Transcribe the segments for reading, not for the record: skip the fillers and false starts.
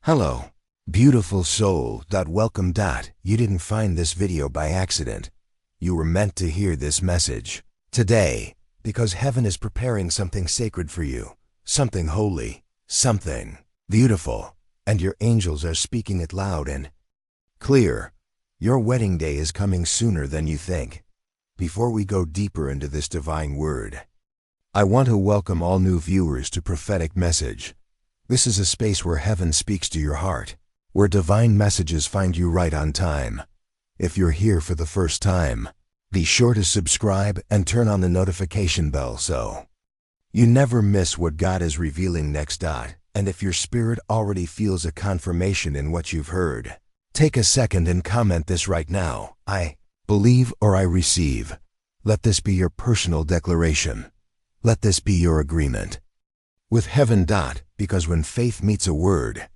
Hello, beautiful soul. Welcome. You didn't find this video by accident. You were meant to hear this message today because heaven is preparing something sacred for you, something holy, something beautiful, and your angels are speaking it loud and clear. Your wedding day is coming sooner than you think. Before we go deeper into this divine word, I want to welcome all new viewers to Prophetic Message. This is a space where heaven speaks to your heart, where divine messages find you right on time. If you're here for the first time, be sure to subscribe and turn on the notification bell so you never miss what God is revealing next. And if your spirit already feels a confirmation in what you've heard, take a second and comment this right now. I believe or I receive. Let this be your personal declaration. Let this be your agreement with heaven. Because when faith meets a word,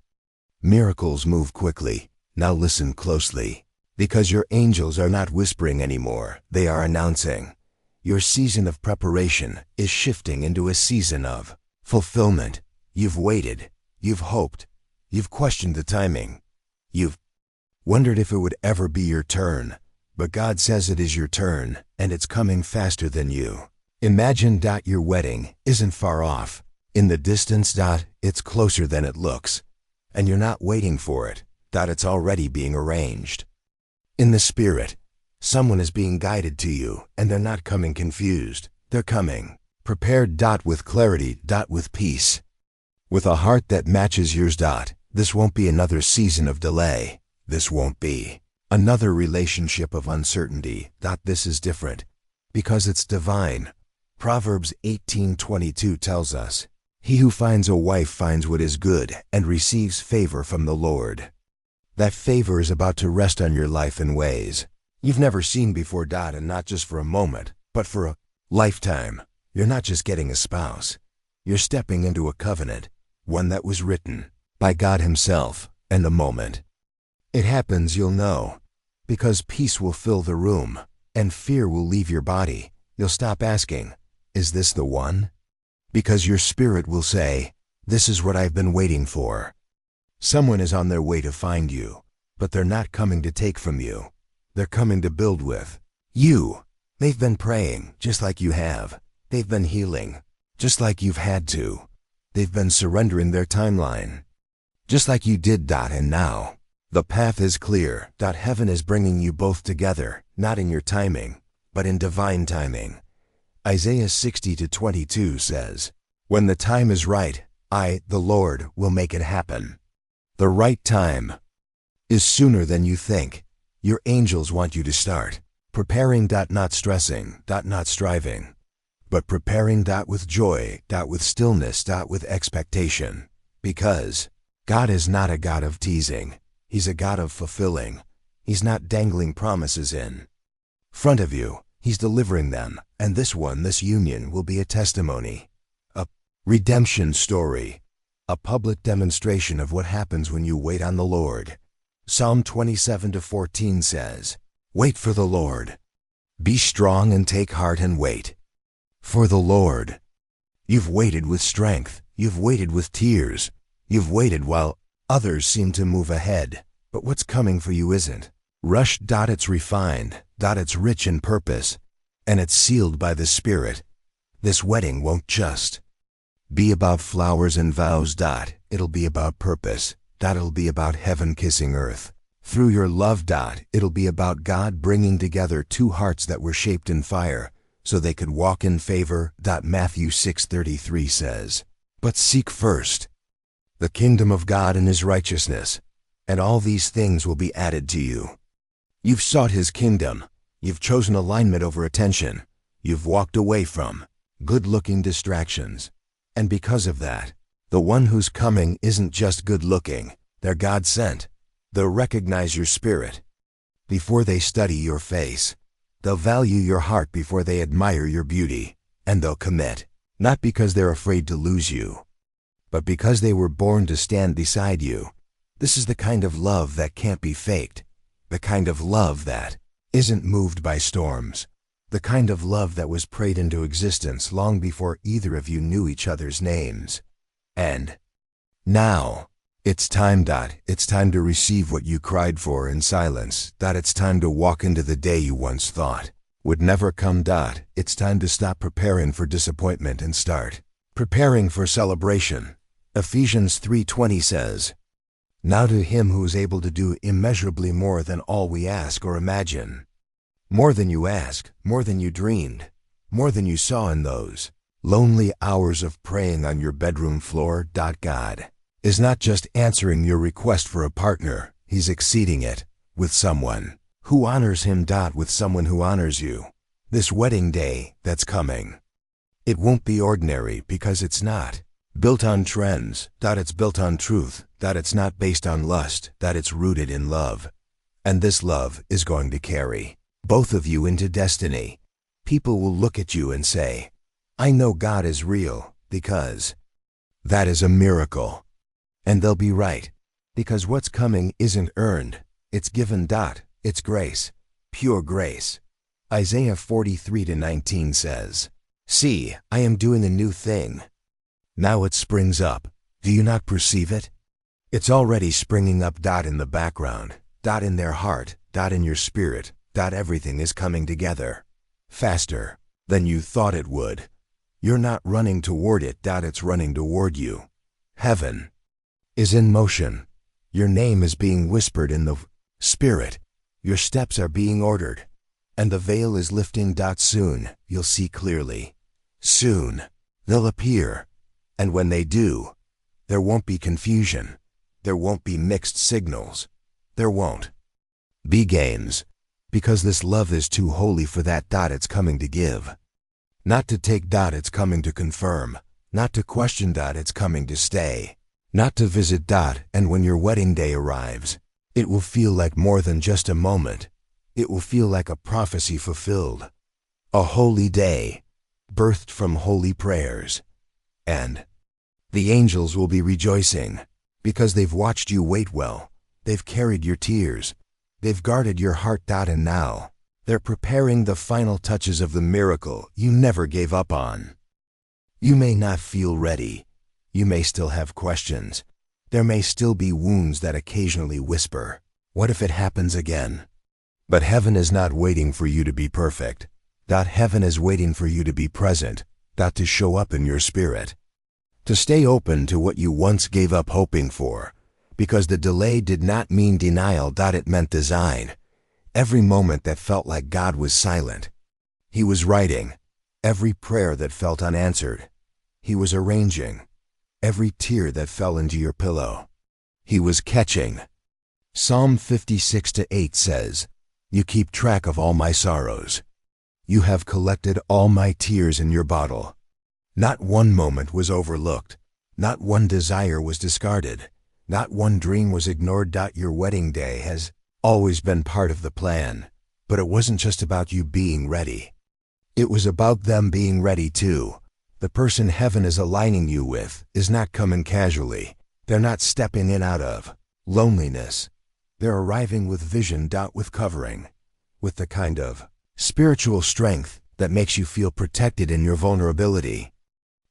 miracles move quickly. Now listen closely, because your angels are not whispering anymore. They are announcing. Your season of preparation is shifting into a season of fulfillment. You've waited, you've hoped, you've questioned the timing. You've wondered if it would ever be your turn, but God says it is your turn, and it's coming faster than you imagine. Your wedding isn't far off. In the distance. It's closer than it looks. And you're not waiting for it. It's already being arranged. In the spirit, someone is being guided to you, and they're not coming confused. They're coming prepared. With clarity. With peace. With a heart that matches yours. This won't be another season of delay. This won't be another relationship of uncertainty. This is different because it's divine. Proverbs 18:22 tells us, "He who finds a wife finds what is good and receives favor from the Lord." That favor is about to rest on your life in ways you've never seen before. And not just for a moment, but for a lifetime. You're not just getting a spouse. You're stepping into a covenant, one that was written by God Himself. And the moment it happens, you'll know, because peace will fill the room and fear will leave your body. You'll stop asking, "Is this the one?" Because your spirit will say, "This is what I've been waiting for." Someone is on their way to find you, but they're not coming to take from you. They're coming to build with you. They've been praying, just like you have. They've been healing, just like you've had to. They've been surrendering their timeline, just like you did. And now, the path is clear. Heaven is bringing you both together, not in your timing, but in divine timing. Isaiah 60:22 says, "When the time is right, I, the Lord, will make it happen." The right time is sooner than you think. Your angels want you to start preparing. Not stressing. Not striving, but preparing. With joy. With stillness. With expectation. Because God is not a God of teasing. He's a God of fulfilling. He's not dangling promises in front of you. He's delivering them, and this union will be a testimony, a redemption story, a public demonstration of what happens when you wait on the Lord. Psalm 27:14 says, "Wait for the Lord. Be strong and take heart and wait for the Lord." You've waited with strength. You've waited with tears. You've waited while others seem to move ahead, but what's coming for you isn't rushed. It's refined. It's rich in purpose, and it's sealed by the Spirit. This wedding won't just be about flowers and vows. It'll be about purpose. It'll be about heaven kissing earth through your love. It'll be about God bringing together two hearts that were shaped in fire so they could walk in favor. Matthew 6:33 says, "But seek first the kingdom of God and His righteousness, and all these things will be added to you." You've sought His kingdom. You've chosen alignment over attention. You've walked away from good-looking distractions. And because of that, the one who's coming isn't just good-looking. They're God-sent. They'll recognize your spirit before they study your face. They'll value your heart before they admire your beauty. And they'll commit, not because they're afraid to lose you, but because they were born to stand beside you. This is the kind of love that can't be faked. The kind of love that isn't moved by storms. The kind of love that was prayed into existence long before either of you knew each other's names. And now, It's time. It's time to receive what you cried for in silence. It's time to walk into the day you once thought would never come. It's time to stop preparing for disappointment and start preparing for celebration. Ephesians 3:20 says, "Now to him who is able to do immeasurably more than all we ask or imagine." More than you asked, more than you dreamed, more than you saw in those lonely hours of praying on your bedroom floor. God is not just answering your request for a partner, He's exceeding it with someone who honors Him. With someone who honors you. This wedding day that's coming, it won't be ordinary because it's not built on trends. It's built on truth. It's not based on lust. It's rooted in love. And this love is going to carry both of you into destiny. People will look at you and say, "I know God is real because that is a miracle." And they'll be right, because what's coming isn't earned, it's given. It's grace, pure grace. Isaiah 43:19 says, "See, I am doing a new thing. Now it springs up. Do you not perceive it?" It's already springing up. In the background. In their heart. In your spirit. Everything is coming together faster than you thought it would. You're not running toward it. It's running toward you. Heaven is in motion. Your name is being whispered in the Spirit. Your steps are being ordered. And the veil is lifting. Soon, you'll see clearly. Soon, they'll appear. And when they do, there won't be confusion. There won't be mixed signals. There won't be games. Because this love is too holy for that. It's coming to give. Not to take. It's coming to confirm. Not to question. It's coming to stay. Not to visit. And when your wedding day arrives, it will feel like more than just a moment. It will feel like a prophecy fulfilled. A holy day, birthed from holy prayers. And the angels will be rejoicing, because they've watched you wait well. They've carried your tears. They've guarded your heart. And now, they're preparing the final touches of the miracle you never gave up on. You may not feel ready. You may still have questions. There may still be wounds that occasionally whisper, "What if it happens again?" But heaven is not waiting for you to be perfect. Heaven is waiting for you to be present. To show up in your spirit. To stay open to what you once gave up hoping for. Because the delay did not mean denial. It meant design. Every moment that felt like God was silent, He was writing. Every prayer that felt unanswered, He was arranging. Every tear that fell into your pillow, He was catching. Psalm 56:8 says, "You keep track of all my sorrows. You have collected all my tears in your bottle." Not one moment was overlooked. Not one desire was discarded. Not one dream was ignored. Your wedding day has always been part of the plan. But it wasn't just about you being ready. It was about them being ready too. The person heaven is aligning you with is not coming casually. They're not stepping in out of loneliness. They're arriving with vision. With covering. With the kind of spiritual strength that makes you feel protected in your vulnerability.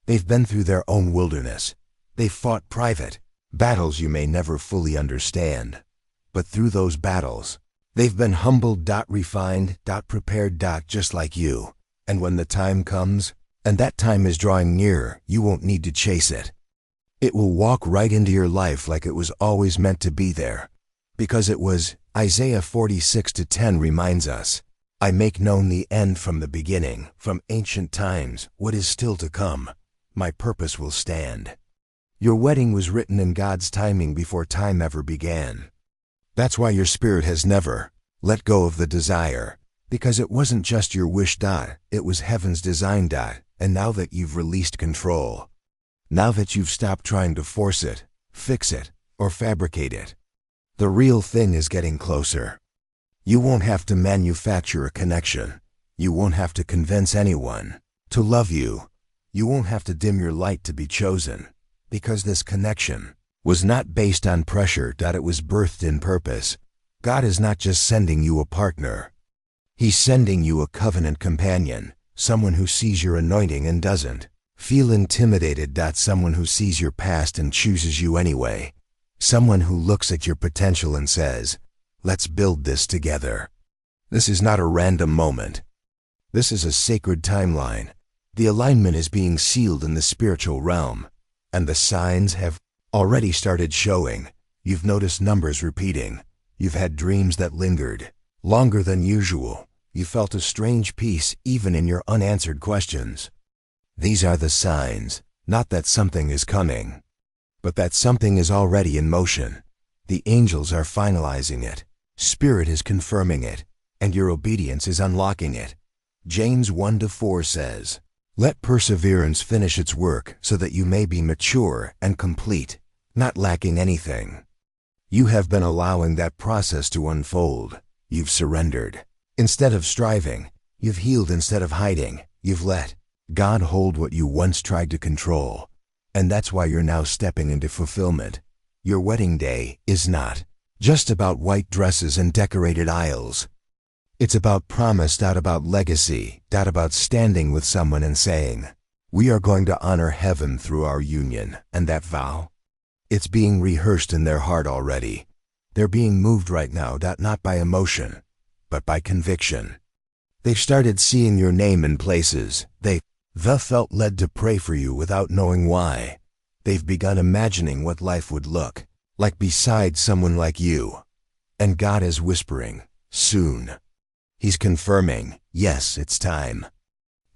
They've been through their own wilderness. They've fought private battles you may never fully understand. But through those battles, they've been humbled. Refined. Prepared. Just like you. And when the time comes, and that time is drawing near, you won't need to chase it. It will walk right into your life like it was always meant to be there. Because it was. Isaiah 46:10 reminds us, "I make known the end from the beginning, from ancient times, what is still to come. My purpose will stand." Your wedding was written in God's timing before time ever began. That's why your spirit has never let go of the desire. Because it wasn't just your wish. It was heaven's design. And now that you've released control, now that you've stopped trying to force it, fix it, or fabricate it, the real thing is getting closer. You won't have to manufacture a connection. You won't have to convince anyone to love you. You won't have to dim your light to be chosen. Because this connection was not based on pressure. It was birthed in purpose. God is not just sending you a partner. He's sending you a covenant companion. Someone who sees your anointing and doesn't feel intimidated. Someone who sees your past and chooses you anyway. Someone who looks at your potential and says, let's build this together. This is not a random moment. This is a sacred timeline. The alignment is being sealed in the spiritual realm, and the signs have already started showing. You've noticed numbers repeating. You've had dreams that lingered longer than usual. You felt a strange peace even in your unanswered questions. These are the signs, not that something is coming, but that something is already in motion. The angels are finalizing it. Spirit is confirming it, and your obedience is unlocking it. James 1-4 says, let perseverance finish its work so that you may be mature and complete, not lacking anything. You have been allowing that process to unfold. You've surrendered. Instead of striving, you've healed. Instead of hiding, you've let God hold what you once tried to control. And that's why you're now stepping into fulfillment. Your wedding day is not just about white dresses and decorated aisles. It's about promise, not about legacy, not about standing with someone and saying, we are going to honor heaven through our union. And that vow, it's being rehearsed in their heart already. They're being moved right now, not by emotion, but by conviction. They've started seeing your name in places. They've felt led to pray for you without knowing why. They've begun imagining what life would look like beside someone like you. And God is whispering, soon. He's confirming, yes, it's time.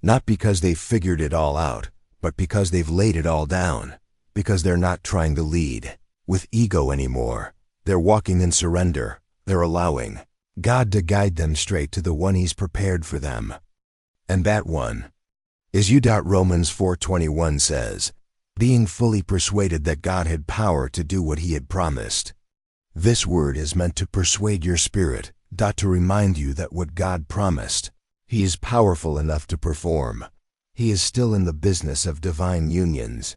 Not because they've figured it all out, but because they've laid it all down. Because they're not trying to lead with ego anymore. They're walking in surrender. They're allowing God to guide them straight to the one He's prepared for them. And that one is you. Romans 4:21 says, being fully persuaded that God had power to do what He had promised. This word is meant to persuade your spirit, to remind you that what God promised, He is powerful enough to perform. He is still in the business of divine unions.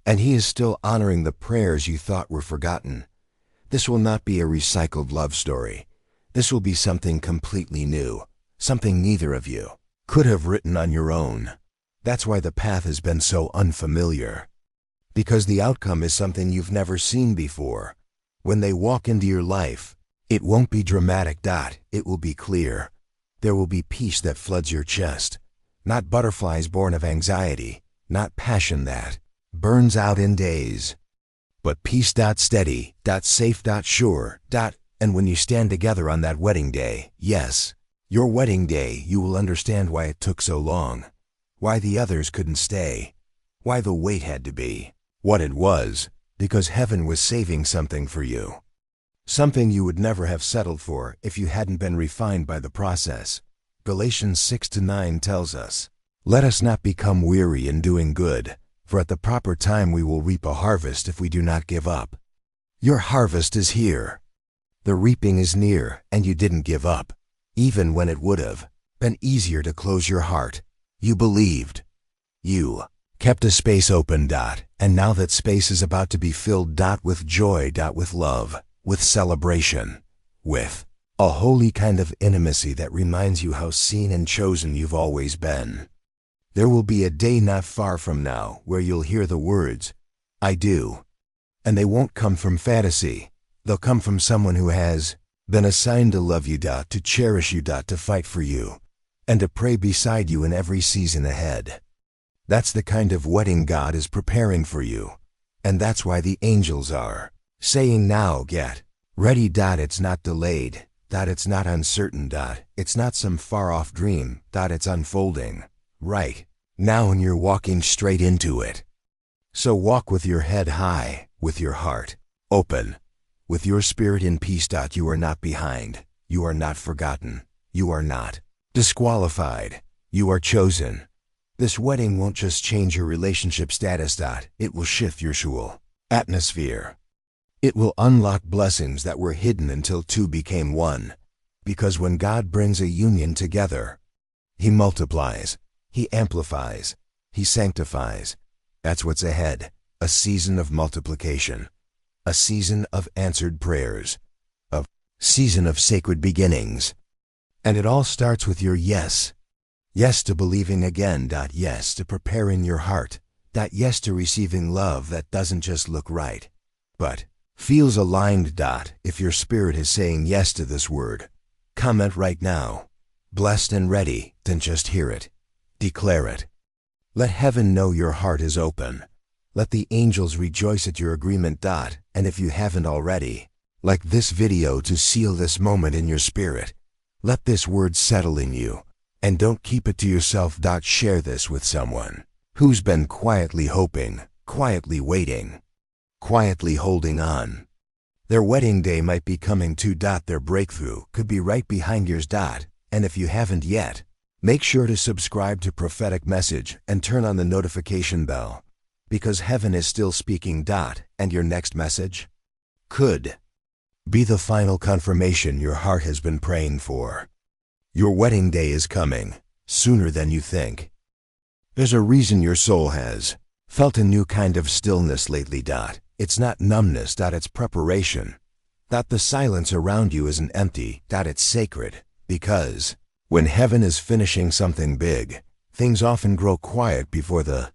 And He is still honoring the prayers you thought were forgotten. This will not be a recycled love story. This will be something completely new, something neither of you could have written on your own. That's why the path has been so unfamiliar. Because the outcome is something you've never seen before. When they walk into your life, it won't be dramatic. It will be clear. There will be peace that floods your chest. Not butterflies born of anxiety. Not passion that burns out in days. But peace. Steady. Safe. Sure. And when you stand together on that wedding day, yes, your wedding day, you will understand why it took so long. Why the others couldn't stay. Why the wait had to be what it was. Because heaven was saving something for you. Something you would never have settled for if you hadn't been refined by the process. Galatians 6-9 tells us, let us not become weary in doing good, for at the proper time we will reap a harvest if we do not give up. Your harvest is here. The reaping is near, and you didn't give up. Even when it would have been easier to close your heart, you believed. You kept a space open. And now that space is about to be filled. With joy. With love. With celebration. With a holy kind of intimacy that reminds you how seen and chosen you've always been. There will be a day not far from now where you'll hear the words, I do. And they won't come from fantasy. They'll come from someone who has been assigned to love you. To cherish you. To fight for you. And to pray beside you in every season ahead. That's the kind of wedding God is preparing for you. And that's why the angels are saying now, get ready. It's not delayed. It's not uncertain. It's not some far-off dream. It's unfolding right now, and you're walking straight into it. So walk with your head high, with your heart open, with your spirit in peace. You are not behind. You are not forgotten. You are not disqualified. You are chosen. This wedding won't just change your relationship status. It will shift your soul atmosphere. It will unlock blessings that were hidden until two became one. Because when God brings a union together, He multiplies, He amplifies, He sanctifies. That's what's ahead, a season of multiplication, a season of answered prayers, a season of sacred beginnings. And it all starts with your yes. Yes to believing again. Yes to preparing your heart. Yes to receiving love that doesn't just look right, but Feels aligned. If your spirit is saying yes to this word, comment right now. Blessed and ready, then just hear it. Declare it. Let heaven know your heart is open. Let the angels rejoice at your agreement. And if you haven't already, like this video to seal this moment in your spirit. Let this word settle in you. And don't keep it to yourself. Share this with someone who's been quietly hoping, quietly waiting, quietly holding on. Their wedding day might be coming too. Their breakthrough could be right behind yours. And if you haven't yet, make sure to subscribe to Prophetic Message and turn on the notification bell, because heaven is still speaking. And your next message could be the final confirmation your heart has been praying for. Your wedding day is coming, sooner than you think. There's a reason your soul has felt a new kind of stillness lately. It's not numbness. It's preparation. The silence around you isn't empty. It's sacred. Because when heaven is finishing something big, things often grow quiet before the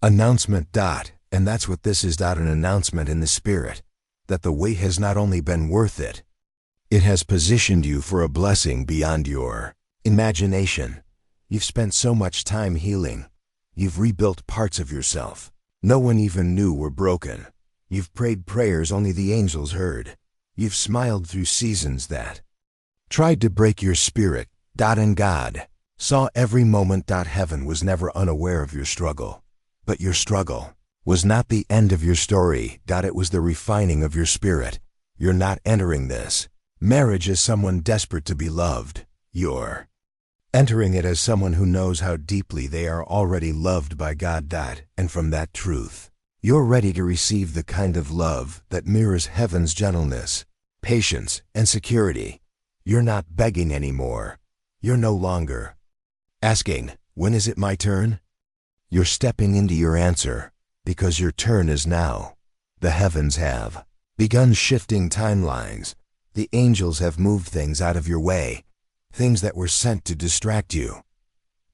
announcement. And that's what this is. An announcement in the spirit that the wait has not only been worth it, it has positioned you for a blessing beyond your imagination. You've spent so much time healing. You've rebuilt parts of yourself no one even knew were broken. You've prayed prayers only the angels heard. You've smiled through seasons that tried to break your spirit. And God saw every moment. Heaven was never unaware of your struggle. But your struggle was not the end of your story. It was the refining of your spirit. You're not entering this marriage as someone desperate to be loved. You're entering it as someone who knows how deeply they are already loved by God. And from that truth, you're ready to receive the kind of love that mirrors heaven's gentleness, patience, and security. You're not begging anymore. You're no longer asking, when is it my turn? You're stepping into your answer, because your turn is now. The heavens have begun shifting timelines. The angels have moved things out of your way, things that were sent to distract you,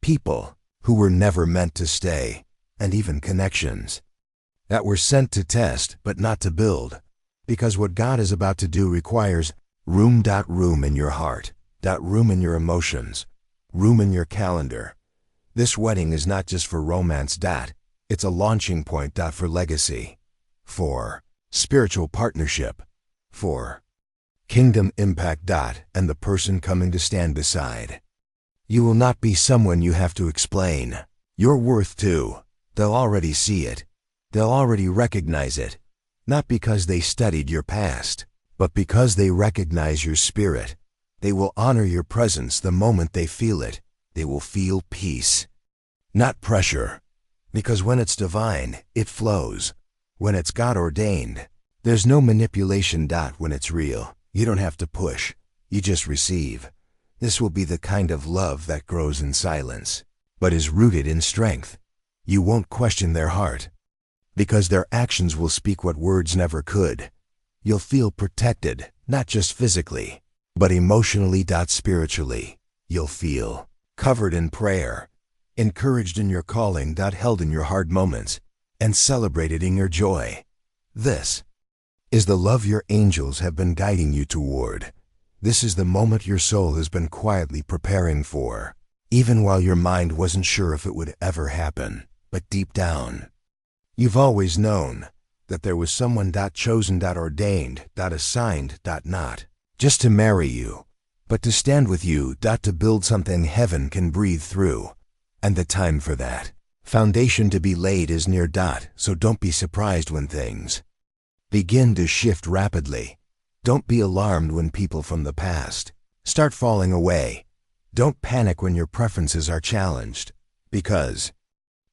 people who were never meant to stay, and even connections that were sent to test but not to build, because what God is about to do requires room. Room in your heart. Room in your emotions. Room in your calendar. This wedding is not just for romance. It's a launching point. For legacy, for spiritual partnership, for kingdom impact. And the person coming to stand beside you will not be someone you have to explain your worth to. They'll already see it. They'll already recognize it. Not because they studied your past, but because they recognize your spirit. They will honor your presence the moment they feel it. They will feel peace, not pressure. Because when it's divine, it flows. When it's God ordained, there's no manipulation. When it's real, you don't have to push. You just receive. This will be the kind of love that grows in silence, but is rooted in strength. You won't question their heart, because their actions will speak what words never could. You'll feel protected, not just physically, but emotionally. Spiritually, you'll feel covered in prayer, encouraged in your calling. Held in your hard moments, and celebrated in your joy. This is the love your angels have been guiding you toward. This is the moment your soul has been quietly preparing for, even while your mind wasn't sure if it would ever happen. But deep down, you've always known that there was someone chosen, ordained, assigned, not just to marry you, but to stand with you, to build something heaven can breathe through. And the time for that foundation to be laid is near. So don't be surprised when things begin to shift rapidly. Don't be alarmed when people from the past start falling away. Don't panic when your preferences are challenged, because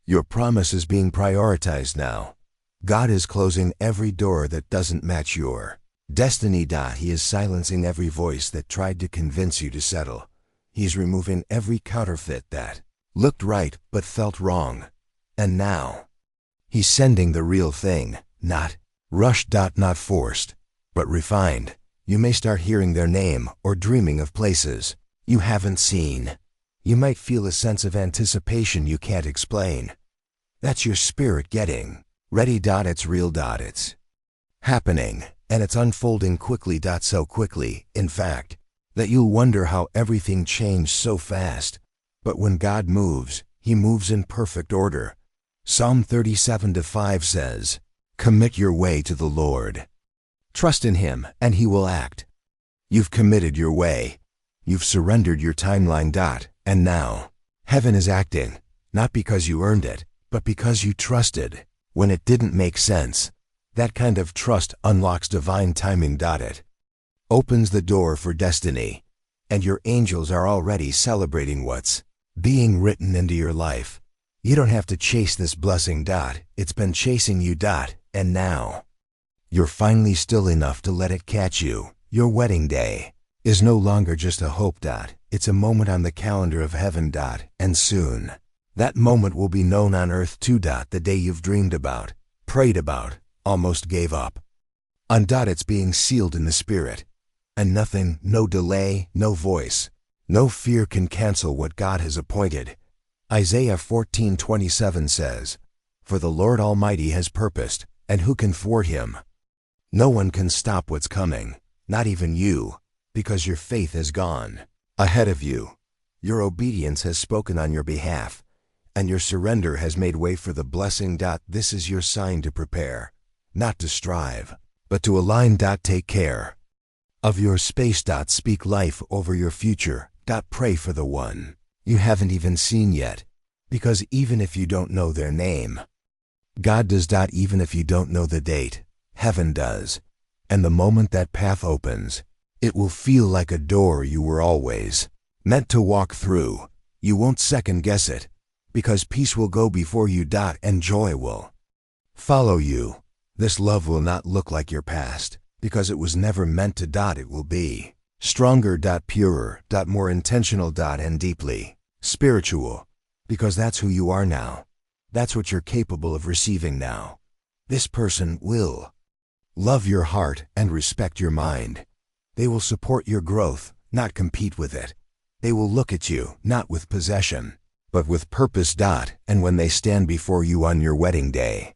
your promise is being prioritized now. God is closing every door that doesn't match your destiny. He is silencing every voice that tried to convince you to settle. He's removing every counterfeit that looked right but felt wrong. And now, He's sending the real thing, not rushed. Not forced, but refined. You may start hearing their name or dreaming of places you haven't seen. You might feel a sense of anticipation you can't explain. That's your spirit getting ready. It's real. It's happening. and it's unfolding quickly. So quickly, in fact, that you'll wonder how everything changed so fast. But when God moves, He moves in perfect order. Psalm 37:5 says, "Commit your way to the Lord. Trust in Him, and He will act." You've committed your way. You've surrendered your timeline. And now, heaven is acting, not because you earned it, but because you trusted when it didn't make sense. That kind of trust unlocks divine timing. It opens the door for destiny, and your angels are already celebrating what's being written into your life. You don't have to chase this blessing. It's been chasing you. And now, you're finally still enough to let it catch you. Your wedding day is no longer just a hope. It's a moment on the calendar of heaven. And soon, that moment will be known on earth too. The day you've dreamed about, prayed about, almost gave up on. It's being sealed in the Spirit. And nothing, no delay, no voice, no fear can cancel what God has appointed. Isaiah 14:27 says, "For the Lord Almighty has purposed, and who can thwart Him?" No one can stop what's coming, not even you, because your faith has gone ahead of you. Your obedience has spoken on your behalf, and your surrender has made way for the blessing. This is your sign to prepare, not to strive, but to align. Take care of your space. Speak life over your future. Pray for the one you haven't even seen yet, because even if you don't know their name, God does. Even if you don't know the date, heaven does. And the moment that path opens, it will feel like a door you were always meant to walk through. You won't second guess it, because peace will go before you. And joy will follow you. This love will not look like your past, because it was never meant to. It will be stronger. Purer. More intentional. And deeply spiritual, because that's who you are now. That's what you're capable of receiving now. This person will love your heart and respect your mind. They will support your growth, not compete with it. They will look at you, not with possession, but with purpose. And when they stand before you on your wedding day,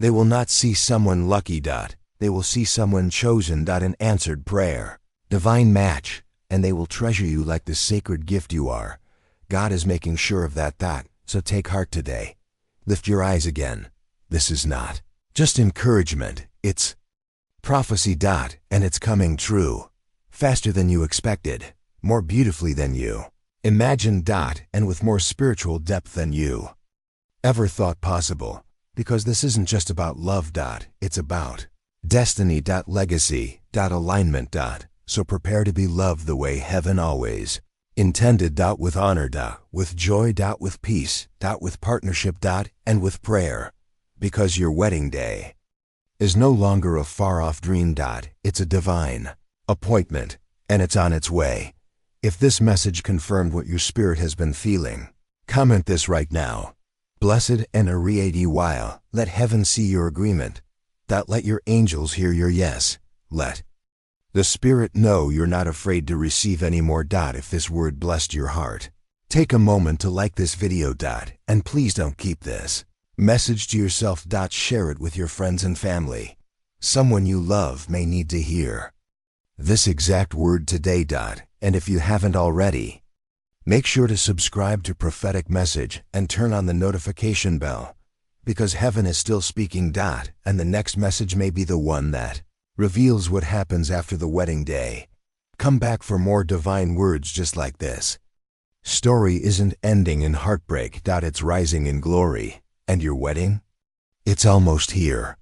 they will not see someone lucky. They will see someone chosen. An answered prayer, divine match, and they will treasure you like the sacred gift you are. God is making sure of that. So take heart today. Lift your eyes again. This is not just encouragement, it's prophecy. And it's coming true. Faster than you expected, more beautifully than you imagined. And with more spiritual depth than you ever thought possible. Because this isn't just about love. It's about destiny. Legacy. Alignment. So prepare to be loved the way heaven always intended. With honor. With joy. With peace. With partnership. And with prayer. Because your wedding day is no longer a far-off dream. It's a divine appointment, and it's on its way. If this message confirmed what your spirit has been feeling, comment this right now. Blessed and Ariadi while, let heaven see your agreement. Let your angels hear your yes. Let the Spirit know you're not afraid to receive any more. If this word blessed your heart, take a moment to like this video. And please don't keep this message to yourself. Share it with your friends and family. Someone you love may need to hear this exact word today. And if you haven't already, make sure to subscribe to Prophetic Message and turn on the notification bell, because heaven is still speaking. And the next message may be the one that reveals what happens after the wedding day. Come back for more divine words just like this. Story isn't ending in heartbreak. It's rising in glory. And your wedding? It's almost here.